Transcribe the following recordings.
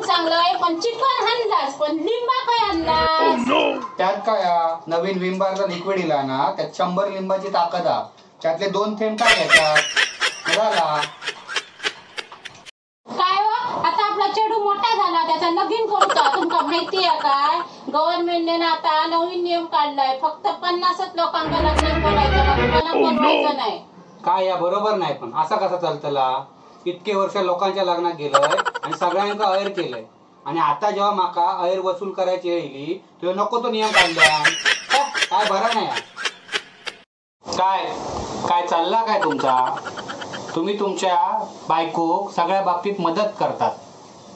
मग चांगलंय पण चिकन आणलास पण लिंबा काय आणलास? त्यात काय नवीन विम बारचा लिक्विड इला ना त्यात 100 लिंबाची ताकद हा. त्यातले 2 थेंब काय घ्यायचा झाला. काय हो आता आपला चेडू मोठा झाला त्याचा लगीन करूचा तुमका माहिती आहे काय? गव्हर्नमेंटने ना आता नवीन नियम काढलाय फक्त 50च लोकांना लग्न करायचं मला बोलवायचं नाही. काय या बरोबर नाही पण असा कसा चालतला? इतके वर्ष लोकांच्या लग्नात गेलंय आणि सगळ्यांका अयर केलंय आणि आता जेव्हा माका अयर वसूल करायची येईली तेव्हा नको तो नियम काढला. काय बरा नाही. काय काय चालला काय तुमचा? तुम्ही तुमच्या बायकोक सगळ्या बाबतीत मदत करतात,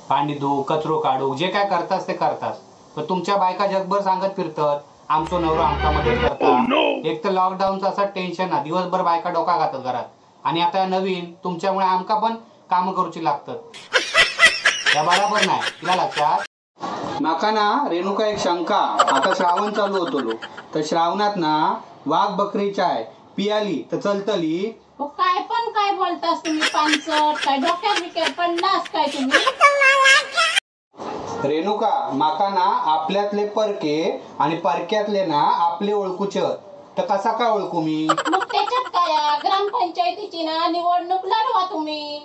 भांडी धू कचरो काढू जे काय करतात ते करतात, पण तुमच्या बायका जगभर सांगत फिरतात आमचो नवरा आमका मदत करतात. एक तर लॉकडाऊनचं असं टेन्शन ना दिवसभर बायका डोका घातात घरात आणि आता नवीन तुमच्यामुळे आमका पण काम करूची लागतात. या बरोबर नाही तिला लक्षात. माका ना रेणुका एक शंका. आता श्रावण चालू होतो तर श्रावणात ना वाघ बकरी चाय पियाली तर चलतली. काय पण काय बोलतास तुम्ही पानसट काय डोक्यात विकेट पडलास काय तुम्ही? रेणुका माका ना आपल्यातले परके आणि परक्यातले ना आपले ओळखूचे तर कसा काय ओळखू मी? मग त्याच्यात काय ग्रामपंचायतीची ना निवडणूक लढवा तुम्ही.